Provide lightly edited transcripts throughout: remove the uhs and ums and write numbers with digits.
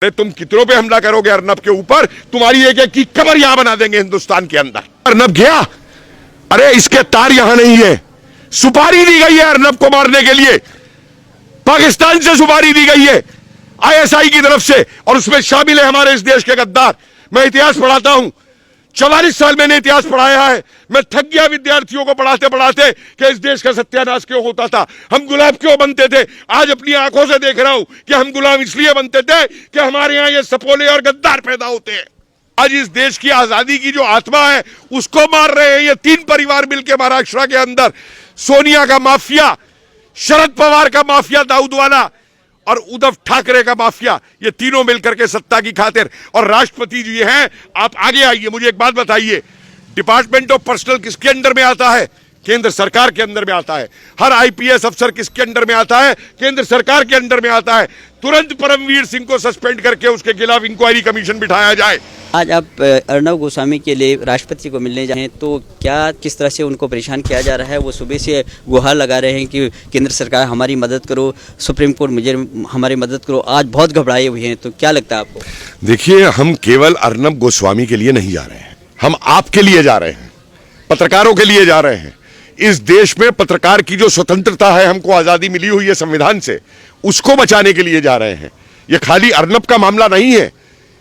अरे तुम कितनों पे हमला करोगे अर्नब के ऊपर? तुम्हारी एक एक की कबर यहां बना देंगे हिंदुस्तान के अंदर। अर्नब गया, अरे इसके तार यहां नहीं है। सुपारी दी गई है अर्नब को मारने के लिए, पाकिस्तान से सुपारी दी गई है आईएसआई की तरफ से, और उसमें शामिल है हमारे इस देश के गद्दार। मैं इतिहास पढ़ाता हूं, 44 साल मैंने इतिहास पढ़ाया है। मैं थक गया विद्यार्थियों को पढ़ाते पढ़ाते कि इस देश का सत्यानाश क्यों होता था, हम गुलाम क्यों बनते थे। आज अपनी आंखों से देख रहा हूं कि हम गुलाम इसलिए बनते थे कि हमारे यहां ये सपोले और गद्दार पैदा होते हैं। आज इस देश की आजादी की जो आत्मा है उसको मार रहे हैं ये तीन परिवार मिलकर महाराष्ट्र के अंदर। सोनिया का माफिया, शरद पवार का माफिया दाऊदवाला और उद्धव ठाकरे का माफिया, ये तीनों मिलकर के सत्ता की खातिर। और राष्ट्रपति जी हैं, आप आगे आइए, मुझे एक बात बताइए, डिपार्टमेंट ऑफ पर्सनल किसके अंडर में आता है? केंद्र सरकार के अंदर में आता है। हर आईपीएस अफसर किसके अंडर में आता है? केंद्र सरकार के अंडर में आता है। तुरंत परमवीर सिंह को सस्पेंड करके उसके खिलाफ इंक्वायरी कमीशन बिठाया जाए। आज आप अर्नब गोस्वामी के लिए राष्ट्रपति को मिलने जाए तो क्या किस तरह से उनको परेशान किया जा रहा है? वो सुबह से गुहार लगा रहे हैं कि केंद्र सरकार हमारी मदद करो, सुप्रीम कोर्ट मुझे हमारी मदद करो। आज बहुत घबराए हुए हैं, तो क्या लगता है आपको? देखिए, हम केवल अर्नब गोस्वामी के लिए नहीं जा रहे हैं, हम आपके लिए जा रहे हैं, पत्रकारों के लिए जा रहे हैं। इस देश में पत्रकार की जो स्वतंत्रता है, हमको आजादी मिली हुई है संविधान से, उसको बचाने के लिए जा रहे हैं। यह खाली अर्नब का मामला नहीं है,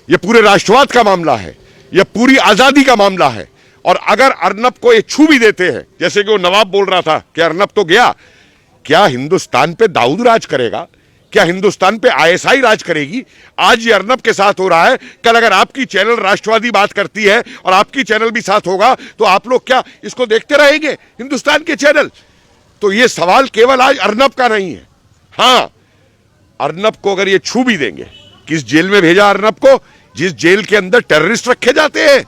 यह पूरे राष्ट्रवाद का मामला है, यह पूरी आजादी का मामला है। और अगर अर्नब को ये छू भी देते हैं, जैसे कि वो नवाब बोल रहा था कि अर्नब तो गया, क्या हिंदुस्तान पे दाऊद राज करेगा? क्या हिंदुस्तान पे आईएसआई राज करेगी? आज ये अर्नब के साथ हो रहा है, कल अगर आपकी चैनल राष्ट्रवादी बात करती है और आपकी चैनल भी साथ होगा तो आप लोग क्या इसको देखते रहेंगे, हिंदुस्तान के चैनल? तो ये सवाल केवल आज अर्नब का नहीं है। हाँ, अर्नब को अगर ये छू भी देंगे, किस जेल में भेजा अर्नब को? जिस जेल के अंदर टेररिस्ट रखे जाते हैं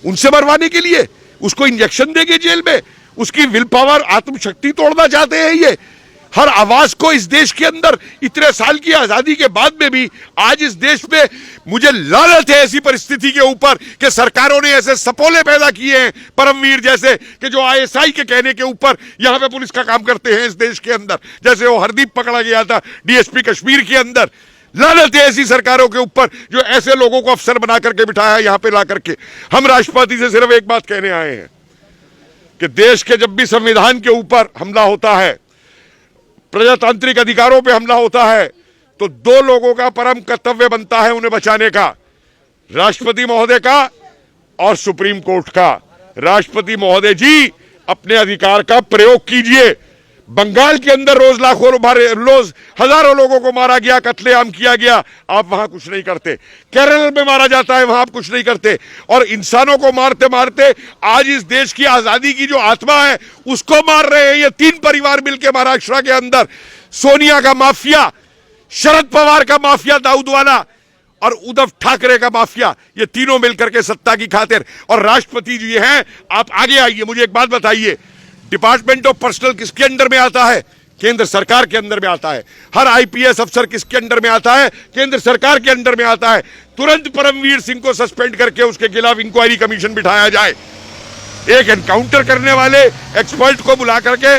उनसे मरवाने के लिए, उसको इंजेक्शन देंगे जेल में, उसकी विल पावर, आत्मशक्ति तोड़ना चाहते हैं ये। हर आवाज को इस देश के अंदर इतने साल की आजादी के बाद में भी आज इस देश में मुझे लानत है ऐसी परिस्थिति के ऊपर कि सरकारों ने ऐसे सपोले पैदा किए हैं परमवीर जैसे, कि जो आईएसआई के कहने के ऊपर यहां पे पुलिस का काम करते हैं इस देश के अंदर। जैसे वो हरदीप पकड़ा गया था डीएसपी कश्मीर के अंदर। लानत है ऐसी सरकारों के ऊपर जो ऐसे लोगों को अफसर बना करके बिठाया यहां पे ला करके। हम राष्ट्रपति से सिर्फ एक बात कहने आए हैं कि देश के जब भी संविधान के ऊपर हमला होता है, प्रजातांत्रिक अधिकारों पे हमला होता है, तो दो लोगों का परम कर्तव्य बनता है उन्हें बचाने का, राष्ट्रपति महोदय का और सुप्रीम कोर्ट का। राष्ट्रपति महोदय जी, अपने अधिकार का प्रयोग कीजिए। बंगाल के अंदर रोज हजारों लोगों को मारा गया, कत्लेआम किया गया, आप वहां कुछ नहीं करते। केरल में मारा जाता है, वहां आप कुछ नहीं करते। और इंसानों को मारते मारते आज इस देश की आजादी की जो आत्मा है उसको मार रहे हैं ये तीन परिवार मिलकर महाराष्ट्र के अंदर। सोनिया का माफिया, शरद पवार का माफिया दाऊदवाला और उद्धव ठाकरे का माफिया, ये तीनों मिलकर के सत्ता की खातिर। और राष्ट्रपति जी हैं, आप आगे आइए, मुझे एक बात बताइए, डिपार्टमेंट ऑफ पर्सनल किसके अंडर में आता है? केंद्र सरकार के अंदर में आता है। हर आईपीएस अफसर किसके अंडर में आता है? केंद्र सरकार के अंडर में आता है। तुरंत परमवीर सिंह को सस्पेंड करके उसके खिलाफ इंक्वायरी कमीशन बिठाया जाए। एक एनकाउंटर करने वाले एक्सपर्ट को बुला करके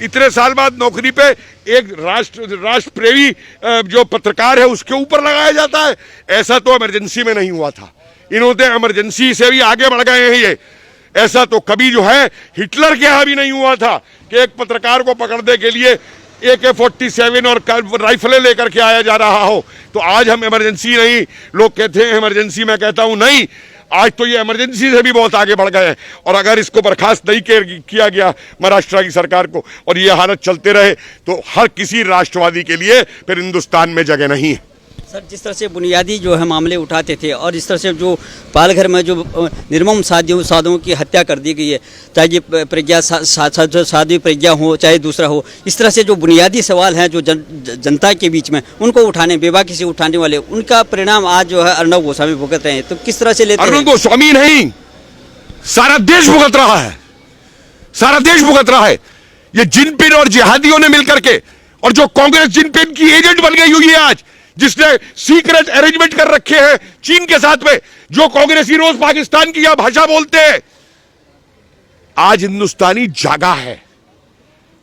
इतने साल बाद नौकरी पे एक राष्ट्र प्रेमी जो पत्रकार है उसके ऊपर लगाया जाता है। ऐसा तो इमरजेंसी में नहीं हुआ था, इन्होंने इमरजेंसी से भी आगे बढ़ गए हैं ये। ऐसा तो कभी जो है हिटलर के यहां भी नहीं हुआ था कि एक पत्रकार को पकड़ने के लिए AK-47 और राइफलें लेकर के आया जा रहा हो। तो आज हम इमरजेंसी नहीं, लोग कहते हैं इमरजेंसी, मैं कहता हूं नहीं, आज तो ये इमरजेंसी से भी बहुत आगे बढ़ गए हैं। और अगर इसको बर्खास्त नहीं किया गया महाराष्ट्र की सरकार को और ये हालत चलते रहे तो हर किसी राष्ट्रवादी के लिए फिर हिंदुस्तान में जगह नहीं है। सर, जिस तरह से बुनियादी जो है मामले उठाते थे और इस तरह से जो पालघर में जो निर्मम साधुओं की हत्या कर दी गई है, चाहे ये प्रज्ञा साध्वी प्रज्ञा हो चाहे दूसरा हो, इस तरह से जो बुनियादी सवाल हैं जो जनता के बीच में उनको उठाने, बेबाकी से उठाने वाले, उनका परिणाम आज जो है अर्नब गोस्वामी भुगत रहे हैं। तो किस तरह से लेते हैं? अर्नब गोस्वामी नहीं, सारा देश भुगत रहा है, सारा देश भुगत रहा है। ये जिनपिन और जिहादियों ने मिलकर के, और जो कांग्रेस जिनपिन की एजेंट बन गई हुई है आज, जिसने सीक्रेट अरेंजमेंट कर रखे हैं चीन के साथ में, जो कांग्रेसी रोज पाकिस्तान की यह भाषा बोलते हैं। आज हिंदुस्तानी जागा है,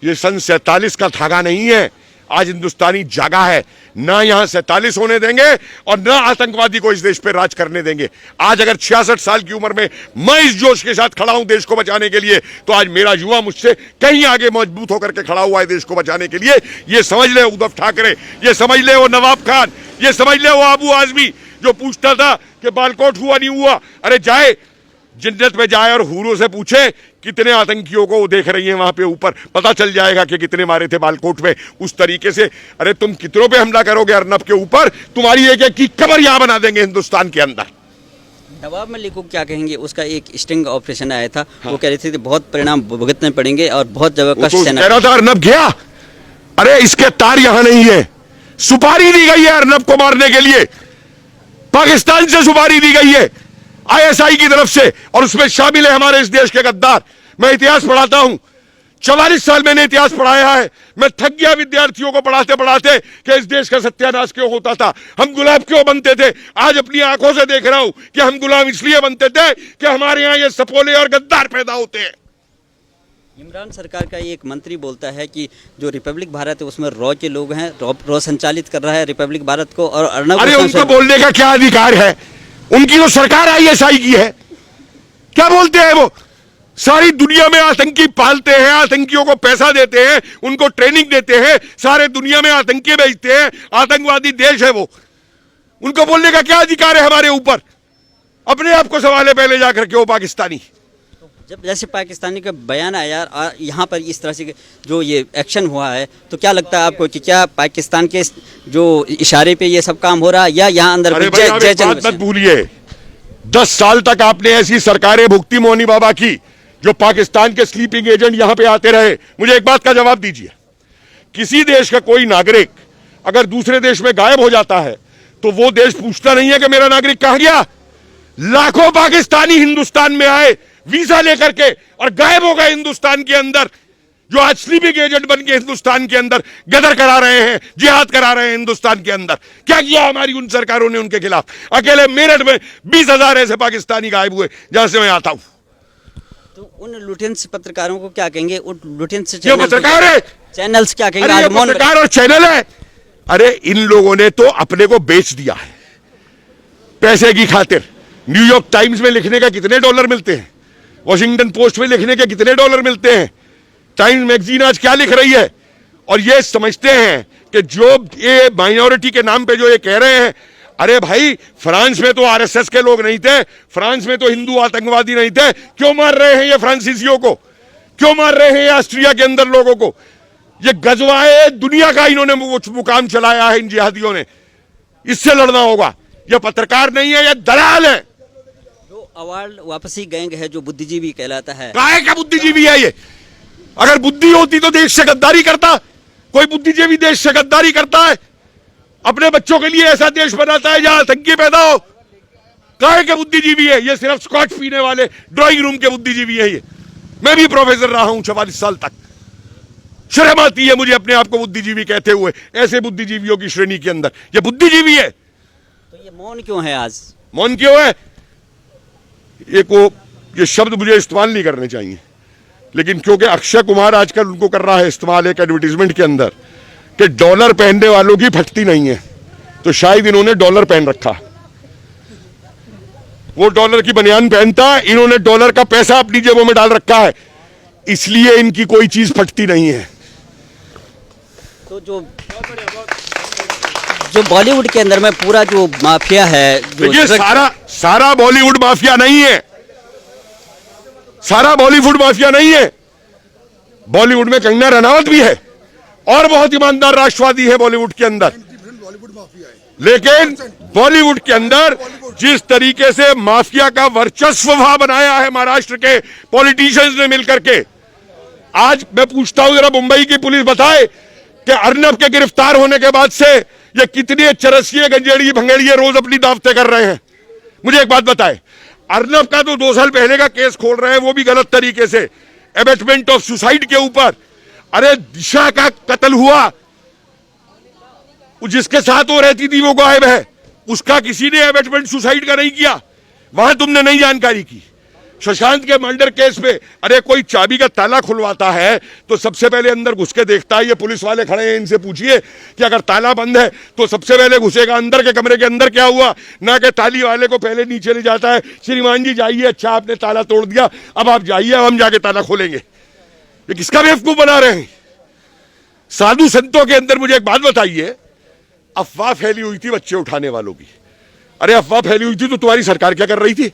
ये सन 47 का धागा नहीं है। आज हिंदुस्तानी जागा है, ना यहां 47 होने देंगे और ना आतंकवादी को इस देश पे राज करने देंगे। आज अगर 66 साल की उम्र में मैं इस जोश के साथ खड़ा हूं देश को बचाने के लिए, तो आज मेरा युवा मुझसे कहीं आगे मजबूत होकर के खड़ा हुआ है देश को बचाने के लिए। ये समझ ले उद्धव ठाकरे, ये समझ ले वो नवाब खान, ये समझ ले वो अबू आजमी जो पूछता था कि बालकोट हुआ नहीं हुआ। अरे जाए जन्नत में जाए और हूरों से पूछे कितने आतंकियों को वो देख रही हैं वहां पे ऊपर, पता चल जाएगा कि कितने मारे थे बालकोट में। उस तरीके से अरे तुम कितनों पे हमला करोगे अर्नब के ऊपर, तुम्हारी एक एक की कब्र यहां बना देंगे हिंदुस्तान के अंदर। नवाब मलिक को क्या कहेंगे? उसका एक स्टिंग ऑपरेशन आया था, वो कह रहे थे कि बहुत परिणाम भुगतने पड़ेंगे और बहुत जगह कष्ट सहना। कह रहा था अर्नब गया, अरे इसके तार यहां नहीं है। सुपारी दी गई है अर्नब को मारने के लिए, पाकिस्तान से सुपारी दी गई है आईएसआई की तरफ से, और उसमें शामिल है हमारे इस देश के गद्दार। मैं इतिहास पढ़ाता हूं, 44 साल मैंने इतिहास पढ़ाया है। मैं थक गया विद्यार्थियों को पढ़ाते पढ़ाते कि इस देश का सत्यानाश क्यों होता था, हम गुलाम क्यों बनते थे। आज अपनी आंखों से देख रहा हूं कि हम गुलाम इसलिए बनते थे कि हमारे यहां ये सपोले और गद्दार पैदा होते हैं। इमरान सरकार का एक मंत्री बोलता है कि जो रिपब्लिक भारत है उसमें रॉ के लोग हैं, रॉ संचालित कर रहा है रिपब्लिक भारत को, और अर्नब। अरे उनको बोलने का क्या अधिकार है? उनकी तो सरकार आईएसआई की है, क्या बोलते हैं वो? सारी दुनिया में आतंकी पालते हैं, आतंकियों को पैसा देते हैं, उनको ट्रेनिंग देते हैं, सारे दुनिया में आतंकी भेजते हैं, आतंकवादी देश है वो। उनको बोलने का क्या अधिकार है हमारे ऊपर? अपने आप को सवाल है पहले जाकर के वो पाकिस्तानी। जब जैसे पाकिस्तानी का बयान आया और यहाँ पर इस तरह से जो ये एक्शन हुआ है, तो क्या लगता है आपको कि क्या पाकिस्तान के जो इशारे पे ये सब काम हो रहा है, या यहाँ अंदर? अरे भाई आप एक बात मत भूलिए, 10 साल तक आपने ऐसी सरकारें भुगती मोहनी बाबा की जो पाकिस्तान के स्लीपिंग एजेंट यहां पे आते रहे। मुझे एक बात का जवाब दीजिए, किसी देश का कोई नागरिक अगर दूसरे देश में गायब हो जाता है तो वो देश पूछता नहीं है कि मेरा नागरिक कहां गया। लाखों पाकिस्तानी हिंदुस्तान में आए वीजा लेकर के और गायब हो गए हिंदुस्तान के अंदर, जो आज स्लीपिंग एजेंट बन के हिंदुस्तान के अंदर गदर करा रहे हैं, जिहाद करा रहे हैं हिंदुस्तान के अंदर। क्या किया हमारी उन सरकारों ने उनके खिलाफ? अकेले मेरठ में 20,000 ऐसे पाकिस्तानी गायब हुए जहां से मैं आता हूं। तो उन लुटेंस पत्रकारों को क्या कहेंगे? उन लुटेंस पत्रकार है, चैनल्स क्या कहेंगे? अरे पत्रकार और चैनल है। अरे इन लोगों ने तो अपने को बेच दिया है पैसे की खातिर। न्यूयॉर्क टाइम्स में लिखने का कितने डॉलर मिलते हैं, वॉशिंगटन पोस्ट में लिखने के कितने डॉलर मिलते हैं, टाइम्स मैगजीन आज क्या लिख रही है। और ये समझते हैं कि जो ये माइनॉरिटी के नाम पे जो ये कह रहे हैं, अरे भाई फ्रांस में तो आरएसएस के लोग नहीं थे, फ्रांस में तो हिंदू आतंकवादी नहीं थे, क्यों मार रहे हैं ये फ्रांसीसियों को? क्यों मार रहे हैं ये ऑस्ट्रिया के अंदर लोगों को? ये गजवाए दुनिया का इन्होंने मुकाम चलाया है इन जिहादियों ने, इससे लड़ना होगा। ये पत्रकार नहीं है, ये दलाल है। जो अवार्ड वापसी गैंग है जो बुद्धिजीवी कहलाता है, काहे का बुद्धिजीवी है ये? अगर बुद्धि होती तो देश से गद्दारी करता? कोई बुद्धिजीवी देश से गद्दारी करता है? अपने बच्चों के लिए ऐसा देश बनाता है जहां आतंकी पैदा हो? काहे के बुद्धिजीवी है ये? सिर्फ स्कॉच पीने वाले ड्राइंग रूम के बुद्धिजीवी है ये। मैं भी प्रोफेसर रहा हूं 44 साल तक, शर्म आती है मुझे अपने आप को बुद्धिजीवी कहते हुए। ऐसे बुद्धिजीवियों की श्रेणी के अंदर ये बुद्धिजीवी है। तो ये मौन क्यों है आज? मौन क्यों है? ये शब्द मुझे इस्तेमाल नहीं करने चाहिए, लेकिन क्योंकि अक्षय कुमार आजकल उनको कर रहा है इस्तेमाल एक एडवर्टीजमेंट के अंदर कि डॉलर पहनने वालों की फटती नहीं है, तो शायद इन्होंने डॉलर पहन रखा। वो डॉलर की बनियान पहनता है, इन्होंने डॉलर का पैसा अपनी जेबों में डाल रखा है, इसलिए इनकी कोई चीज फटती नहीं है। तो जो बॉलीवुड के अंदर में पूरा जो माफिया है, ये सारा बॉलीवुड माफिया नहीं है, सारा बॉलीवुड माफिया नहीं है। बॉलीवुड में कंगना रनावत भी है और बहुत ईमानदार राष्ट्रवादी है बॉलीवुड के अंदर, लेकिन बॉलीवुड के अंदर जिस तरीके से माफिया का वर्चस्व वहां बनाया है महाराष्ट्र के पॉलिटिशियंस ने मिलकर के, आज मैं पूछता हूं जरा मुंबई की पुलिस बताए कि अर्नब के गिरफ्तार होने के बाद से ये कितने चरसिए गंजेड़िए भंगेड़िए रोज अपनी दावतें कर रहे हैं। मुझे एक बात बताए, अर्नब का तो 2 साल पहले का केस खोल रहे हैं, वो भी गलत तरीके से, एबेटमेंट ऑफ सुसाइड के ऊपर। अरे दिशा का कत्ल हुआ, जिसके साथ वो रहती थी वो गायब है, उसका किसी ने एबेटमेंट सुसाइड का नहीं किया, वहां तुमने नहीं जानकारी की। सुशांत के मर्डर केस में अरे कोई चाबी का ताला खुलवाता है तो सबसे पहले अंदर घुस के देखता है। ये पुलिस वाले खड़े हैं, इनसे पूछिए कि अगर ताला बंद है तो सबसे पहले घुसेगा अंदर के कमरे के अंदर क्या हुआ, ना कि ताली वाले को पहले नीचे ले जाता है, श्रीमान जी जाइए, अच्छा आपने ताला तोड़ दिया, अब आप जाइए, अब हम जाके ताला खोलेंगे। ये किसका बेवकूफ बना रहे हैं? साधु संतों के अंदर मुझे एक बात बताइए, अफवाह फैली हुई थी बच्चे उठाने वालों की। अरे अफवाह फैली हुई थी तो तुम्हारी सरकार क्या कर रही थी?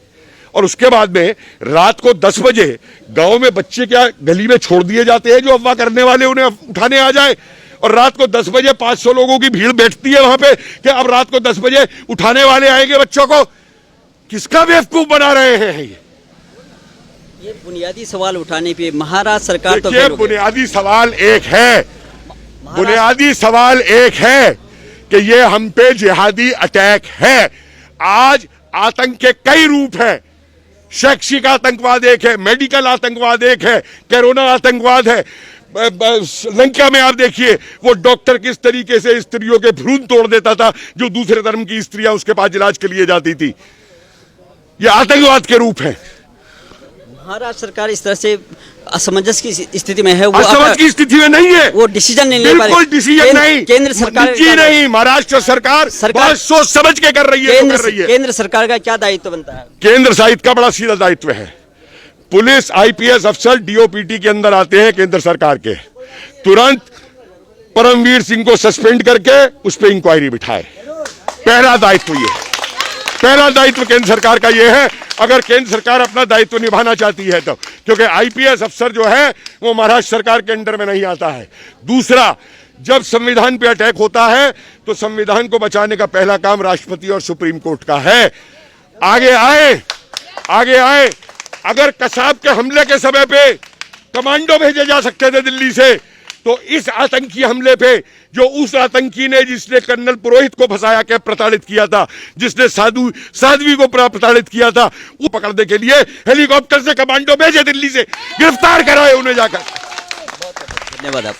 और उसके बाद में रात को 10 बजे गांव में बच्चे क्या गली में छोड़ दिए जाते हैं जो अफवाह करने वाले उन्हें उठाने आ जाए, और रात को 10 बजे 500 लोगों की भीड़ बैठती है वहां पे कि अब रात को 10 बजे उठाने वाले आएंगे बच्चों को। किसका बेवकूफ बना रहे हैं ये बुनियादी सवाल उठाने पे महाराष्ट्र सरकार तो देखिए, फेल हो गई। बुनियादी सवाल एक है, बुनियादी सवाल एक है कि ये हम पे जिहादी अटैक है। आज आतंक के कई रूप हैं। शैक्षिक आतंकवाद एक है, मेडिकल आतंकवाद एक है, कोरोना आतंकवाद है। लंका में आप देखिए वो डॉक्टर किस तरीके से स्त्रियों के भ्रूण तोड़ देता था जो दूसरे धर्म की स्त्रियां उसके पास इलाज के लिए जाती थी। ये आतंकवाद के रूप है। महाराष्ट्र सरकार इस तरह से असमंजस की स्थिति में है, वो असमंजस की स्थिति में नहीं है, वो डिसीजन नहीं ले पा रही। बिल्कुल डिसीजन नहीं, केंद्र सरकार जी नहीं, महाराष्ट्र सरकार बहुत सोच समझ के कर रही है। केंद्र सरकार का क्या दायित्व बनता है? केंद्र साहित्य का बड़ा सीधा दायित्व है। पुलिस आईपीएस अफसर डीओपीटी के अंदर आते हैं केंद्र सरकार के, तुरंत परमवीर सिंह को सस्पेंड करके उस पर इंक्वायरी बिठाए। पहला दायित्व ये, पहला दायित्व केंद्र सरकार का ये है, अगर केंद्र सरकार अपना दायित्व निभाना चाहती है तो, क्योंकि आईपीएस अफसर जो है वो महाराष्ट्र सरकार के अंडर में नहीं आता है। दूसरा, जब संविधान पे अटैक होता है तो संविधान को बचाने का पहला काम राष्ट्रपति और सुप्रीम कोर्ट का है। आगे आए, आगे आए। अगर कसाब के हमले के समय पे कमांडो भेजे जा सकते थे दिल्ली से, तो इस आतंकी हमले पे जो उस आतंकी ने जिसने कर्नल पुरोहित को फंसाया के प्रताड़ित किया था, जिसने साध्वी को प्रताड़ित किया था, वो पकड़ने के लिए हेलीकॉप्टर से कमांडो भेजे दिल्ली से, गिरफ्तार कराए उन्हें जाकर। धन्यवाद आप।